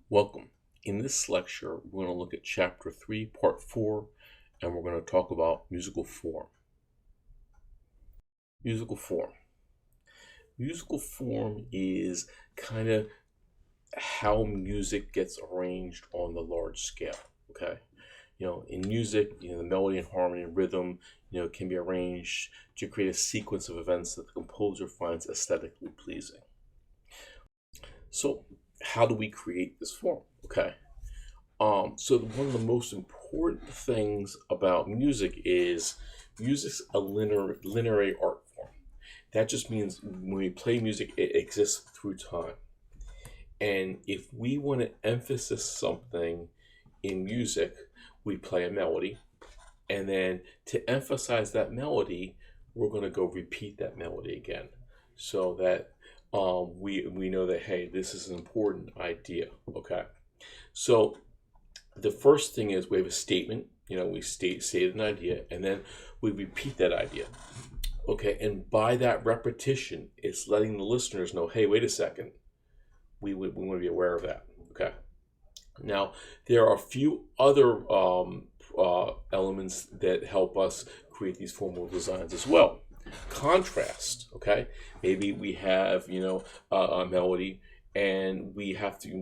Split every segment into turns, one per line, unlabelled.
Welcome. In this lecture, we're going to look at Chapter 3, Part 4, and we're going to talk about musical form. Musical form. Musical form is kind of how music gets arranged on the large scale, okay? In music, the melody and harmony and rhythm, can be arranged to create a sequence of events that the composer finds aesthetically pleasing. So, how do we create this form? Okay. So one of the most important things about music is music's a linear art form. That just means when we play music, it exists through time. And if we want to emphasize something in music, we play a melody. And then to emphasize that melody, we're going to go repeat that melody again so that we know that, hey, this is an important idea. Okay. So the first thing is we have a statement. We state an idea, and then we repeat that idea. Okay, and by that repetition, it's letting the listeners know, hey, wait a second, we want to be aware of that. Okay. Now, there are a few other elements that help us create these formal designs as well. Contrast. Okay, maybe we have a melody, and we have to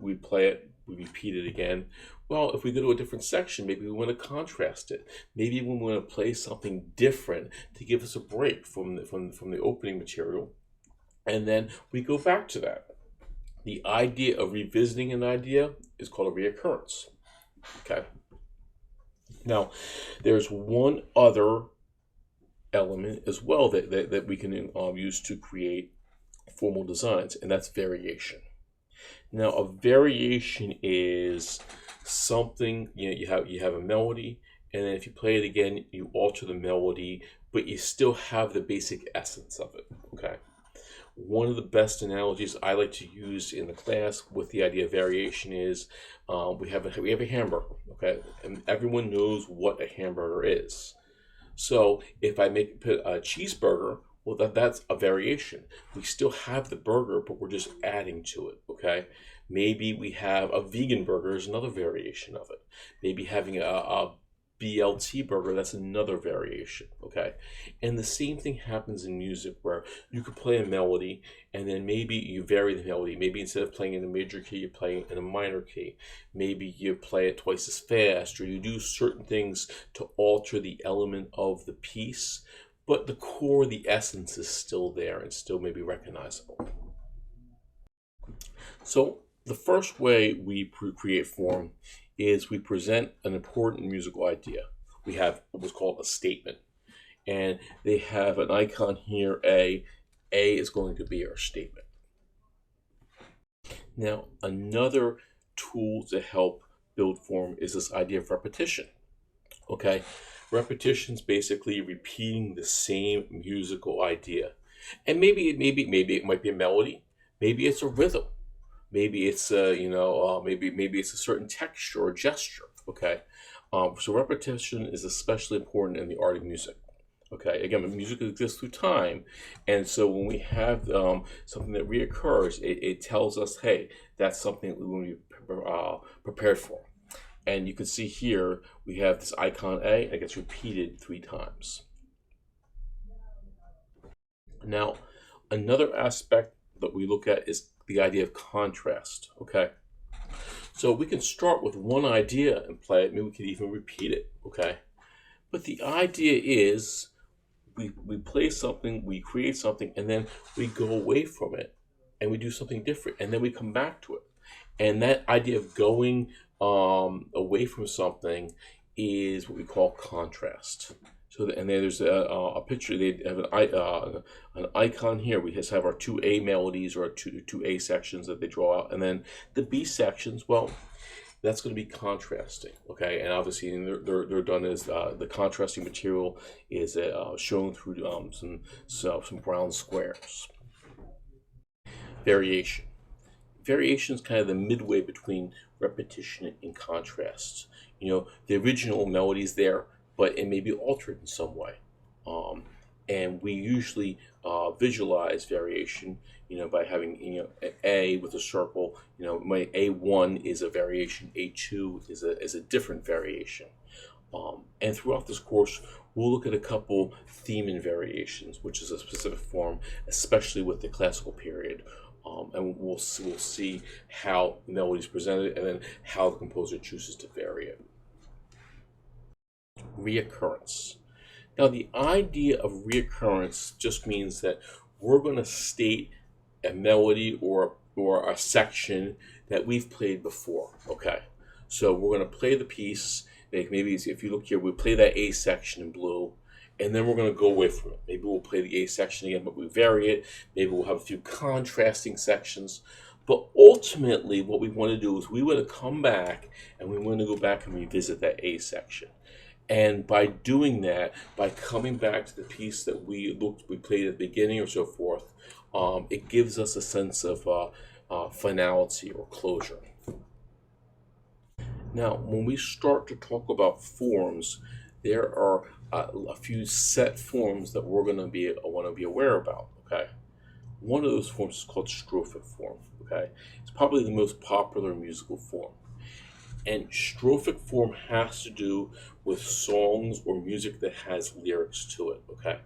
we play it, we repeat it again. Well, if we go to a different section, maybe we want to contrast it. Maybe we want to play something different to give us a break from the opening material, and then we go back to that. The idea of revisiting an idea is called a reoccurrence. Okay. Now, there's one other element as well that we can use to create formal designs, and that's variation. Now, a variation is something you have a melody, and then if you play it again, you alter the melody, but you still have the basic essence of it. Okay. One of the best analogies I like to use in the class with the idea of variation is we have a hamburger. Okay, and everyone knows what a hamburger is. So if I make a cheeseburger, well, that's a variation. We still have the burger, but we're just adding to it. Okay. Maybe we have a vegan burger is another variation of it. Maybe having a BLT burger, that's another variation. Okay. And the same thing happens in music where you could play a melody and then maybe you vary the melody. Maybe instead of playing in a major key, you play it in a minor key. Maybe you play it twice as fast, or you do certain things to alter the element of the piece, but the core, the essence is still there and still maybe recognizable. So the first way we create form is we present an important musical idea. We have what's called a statement, and they have an icon here, A. A is going to be our statement. Now, another tool to help build form is this idea of repetition. Okay, repetition is basically repeating the same musical idea, and maybe it might be a melody, maybe it's a rhythm, maybe it's maybe it's a certain texture or gesture. Okay, so repetition is especially important in the art of music. Okay, again, music exists through time, and so when we have something that reoccurs, it tells us, hey, that's something that we want to be prepared for. And you can see here we have this icon A, and it gets repeated 3 times. Now, another aspect that we look at is the idea of contrast. Okay, so we can start with one idea and play it. Maybe we could even repeat it. Okay, but the idea is we play something, we create something, and then we go away from it and we do something different, and then we come back to it. And that idea of going away from something is what we call contrast. So, and then there's a picture. They have an icon here. We just have our 2A melodies or our two A sections that they draw out, and then the B sections. Well, that's going to be contrasting. Okay, and obviously they're done as the contrasting material is shown through some brown squares. Variation. Variation is kind of the midway between repetition and contrast. The original melody is there, but it may be altered in some way. And we usually visualize variation, by having, A with a circle. My A1 is a variation, A2 is a different variation. And throughout this course, we'll look at a couple theme and variations, which is a specific form, especially with the classical period. And we'll see how the melody is presented and then how the composer chooses to vary it. Reoccurrence. Now, the idea of reoccurrence just means that we're going to state a melody or a section that we've played before. Okay, so we're going to play the piece. Maybe if you look here, we play that A section in blue, and then we're going to go away from it. Maybe we'll play the A section again, but we vary it. Maybe we'll have a few contrasting sections. But ultimately, what we want to do is we want to come back and we want to go back and revisit that A section. And by doing that, by coming back to the piece that we played at the beginning or so forth, it gives us a sense of finality or closure. Now, when we start to talk about forms, there are a few set forms that we're going to want to be aware about. Okay, one of those forms is called strophic form. Okay, it's probably the most popular musical form. And strophic form has to do with songs or music that has lyrics to it. Okay,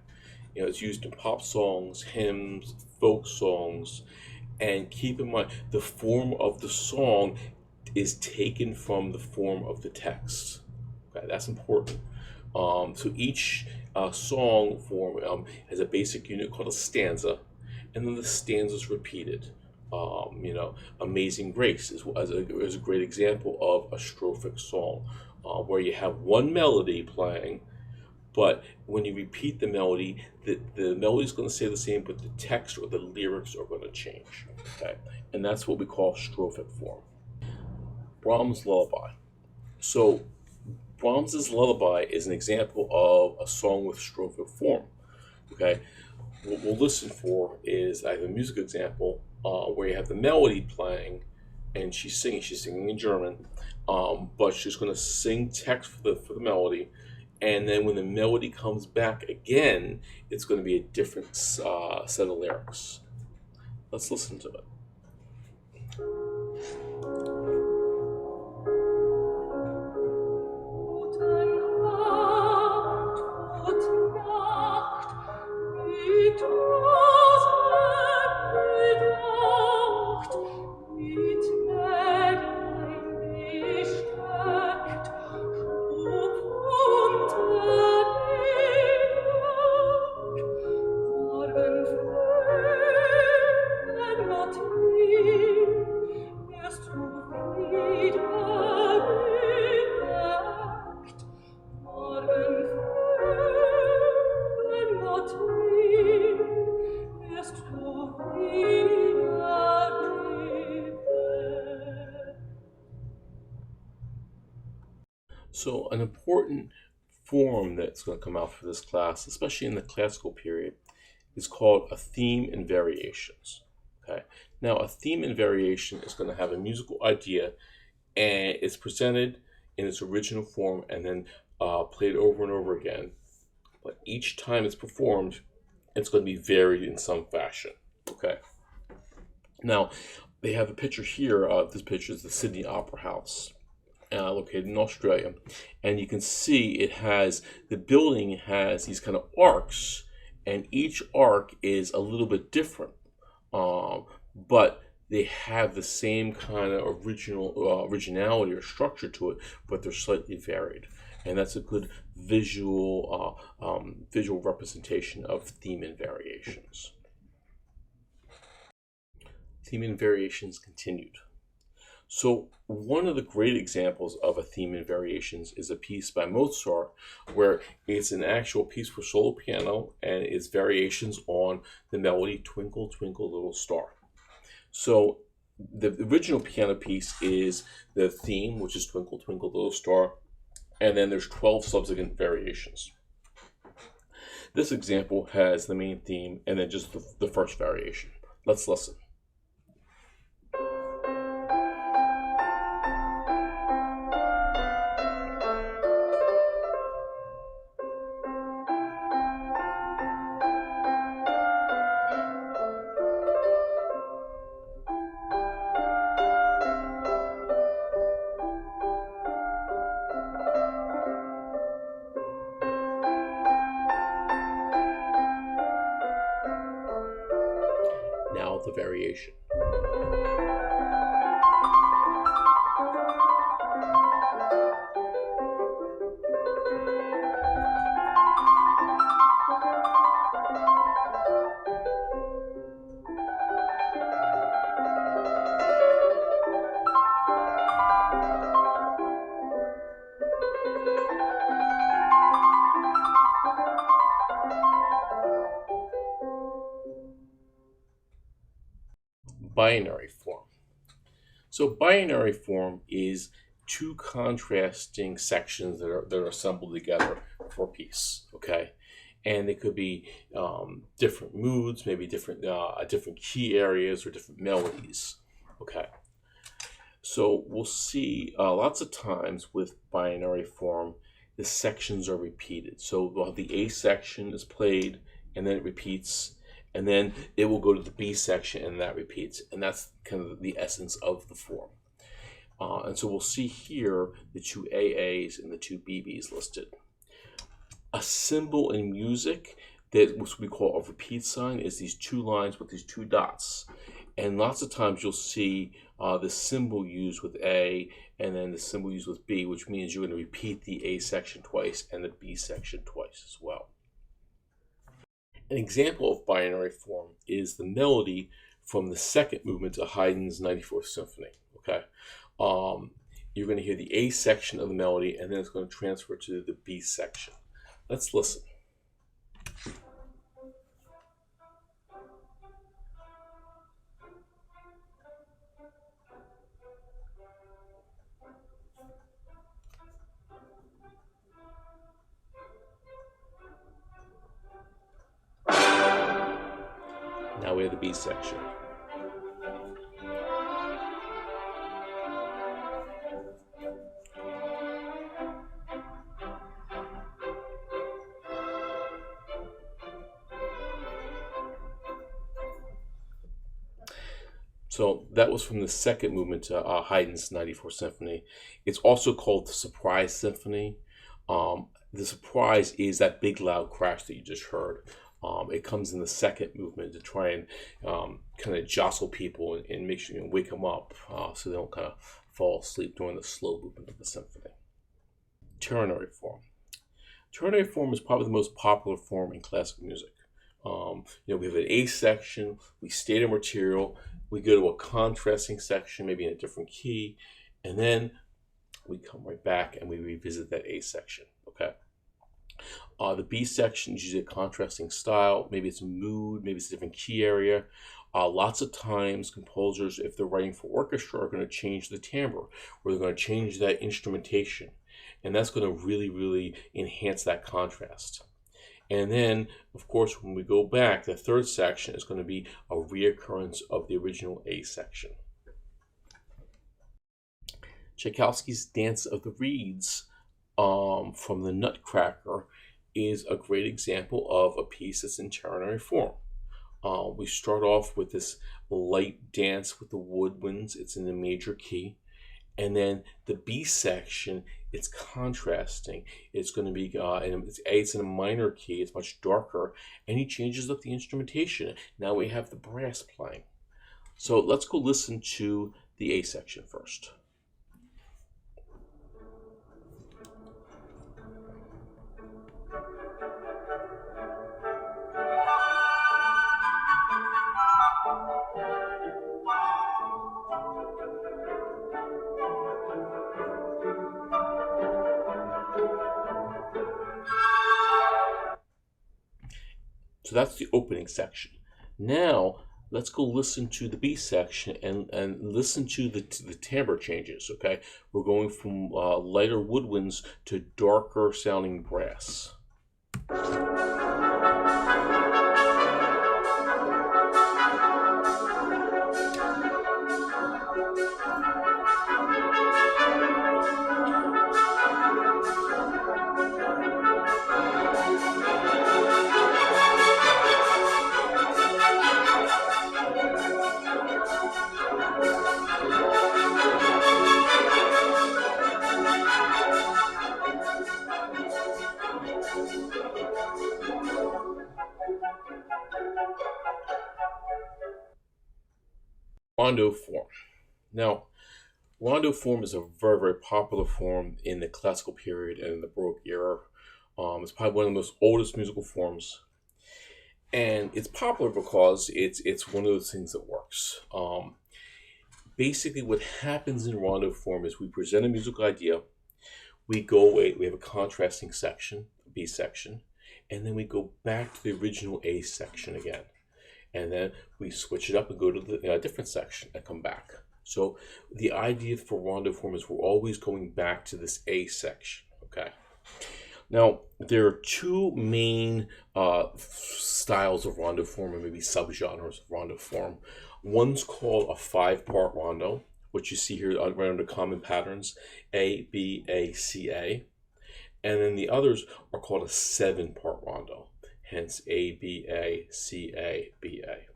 it's used in pop songs, hymns, folk songs, and keep in mind the form of the song is taken from the form of the text. Okay, that's important. So each song form has a basic unit called a stanza, and then the stanza is repeated. Amazing Grace is a great example of a strophic song, where you have one melody playing, but when you repeat the melody, the melody is going to stay the same, but the text or the lyrics are going to change. Okay, and that's what we call strophic form. Brahms' Lullaby. So Brahms's Lullaby is an example of a song with strophic form. Okay, what we'll listen for is I have a music example where you have the melody playing, and she's singing in German, but she's going to sing text for the melody, and then when the melody comes back again, it's going to be a different set of lyrics. Let's listen to it. So an important form that's going to come out for this class, especially in the classical period, is called a theme and variations. Okay. Now, a theme and variation is going to have a musical idea, and it's presented in its original form and then played over and over again. But each time it's performed, it's going to be varied in some fashion. Okay. Now, they have a picture here. This picture is the Sydney Opera House, located in Australia, and you can see the building has these kind of arcs, and each arc is a little bit different, but they have the same kind of originality or structure to it, but they're slightly varied, and that's a good visual representation of theme and variations. Theme and variations continued. So one of the great examples of a theme and variations is a piece by Mozart, where it's an actual piece for solo piano and it's variations on the melody Twinkle, Twinkle, Little Star. So the original piano piece is the theme, which is Twinkle, Twinkle, Little Star, and then there's 12 subsequent variations. This example has the main theme and then just the first variation. Let's listen. instrumentation. Binary form. So binary form is two contrasting sections that are assembled together for a piece. Okay, and it could be different moods, maybe different key areas or different melodies. Okay, so we'll see lots of times with binary form, the sections are repeated. So we'll have the A section is played, and then it repeats, and then it will go to the B section, and that repeats, and that's kind of the essence of the form. And so we'll see here the two AAs and the two BBs listed. A symbol in music that what we call a repeat sign is these two lines with these two dots. And lots of times you'll see the symbol used with A and then the symbol used with B, which means you're going to repeat the A section twice and the B section twice as well. An example of binary form is the melody from the second movement of Haydn's 94th Symphony. Okay, you're going to hear the A section of the melody, and then it's going to transfer to the B section. Let's listen. Now we have the B section. So that was from the second movement to Haydn's 94th Symphony. It's also called the Surprise Symphony. The surprise is that big loud crash that you just heard. It comes in the second movement to try and kind of jostle people and make sure you wake them up so they don't kind of fall asleep during the slow movement of the symphony. Ternary form. Ternary form is probably the most popular form in classical music. We have an A section, we state a material, we go to a contrasting section, maybe in a different key, and then we come right back and we revisit that A section. Okay. The B section is usually a contrasting style. Maybe it's a mood, maybe it's a different key area. Lots of times, composers, if they're writing for orchestra, are going to change the timbre, or they're going to change that instrumentation, and that's going to really, really enhance that contrast. And then, of course, when we go back, the third section is going to be a reoccurrence of the original A section. Tchaikovsky's Dance of the Reeds from the Nutcracker is a great example of a piece that's in ternary form. We start off with this light dance with the woodwinds. It's in the major key. And then the B section, it's contrasting. It's going to be, it's in a minor key. It's much darker. And he changes up the instrumentation. Now we have the brass playing. So let's go listen to the A section first. So that's the opening section. Now, let's go listen to the B section and listen to the timbre changes, okay? We're going from lighter woodwinds to darker sounding brass. Rondo form. Now, rondo form is a very, very popular form in the classical period and in the Baroque era. It's probably one of the most oldest musical forms, and it's popular because it's one of those things that works. Basically, what happens in rondo form is we present a musical idea, we go away, we have a contrasting section, B section, and then we go back to the original A section again. And then we switch it up and go to the different section and come back. So the idea for rondo form is we're always going back to this A section, okay? Now, there are two main styles of rondo form, or maybe subgenres of rondo form. One's called a 5-part rondo, which you see here right under common patterns, A, B, A, C, A. And then the others are called a 7-part rondo, hence A, B, A, C, A, B, A.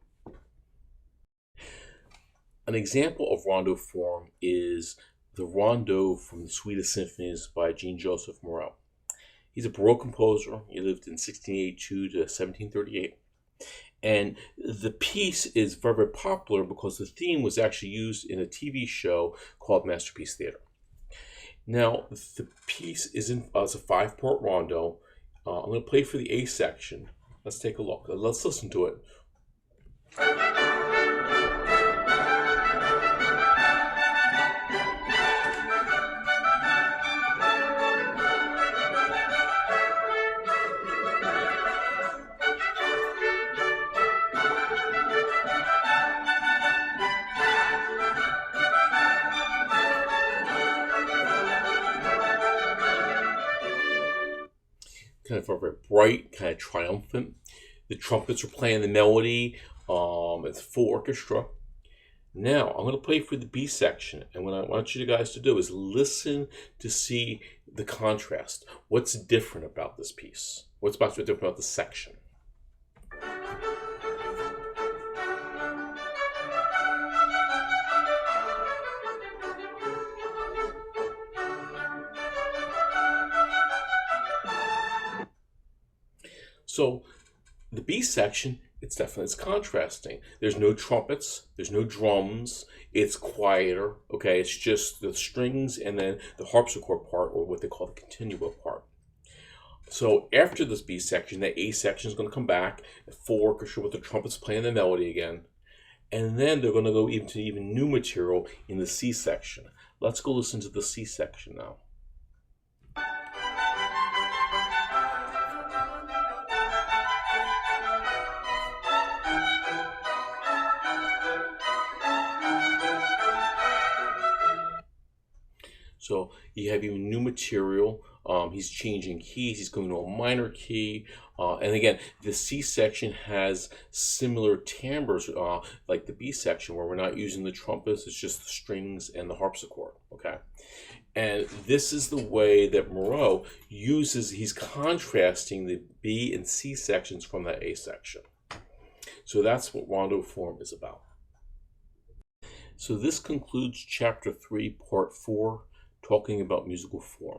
An example of rondo form is the rondo from the Suite of Symphonies by Jean-Joseph Moreau. He's a Baroque composer. He lived in 1682 to 1738. And the piece is very, very popular because the theme was actually used in a TV show called Masterpiece Theater. Now, the piece is a 5-part rondo. I'm going to play for the A section. Let's take a look. Let's listen to it. Kind of very bright, kind of triumphant. The trumpets are playing the melody. It's full orchestra. Now, I'm going to play for the B section, and what I want you guys to do is listen to see the contrast. What's different about this piece? What's different about the section? So the B section, it's contrasting. There's no trumpets, there's no drums, it's quieter, okay? It's just the strings and then the harpsichord part, or what they call the continuo part. So after this B section, the A section is going to come back, full orchestra with the trumpets playing the melody again. And then they're going to go even new material in the C section. Let's go listen to the C section now. So you have even new material. He's changing keys. He's going to a minor key. And again, the C section has similar timbres like the B section, where we're not using the trumpets. It's just the strings and the harpsichord. Okay. And this is the way that Moreau he's contrasting the B and C sections from the A section. So that's what rondo form is about. So this concludes Chapter 3, Part 4, talking about musical form.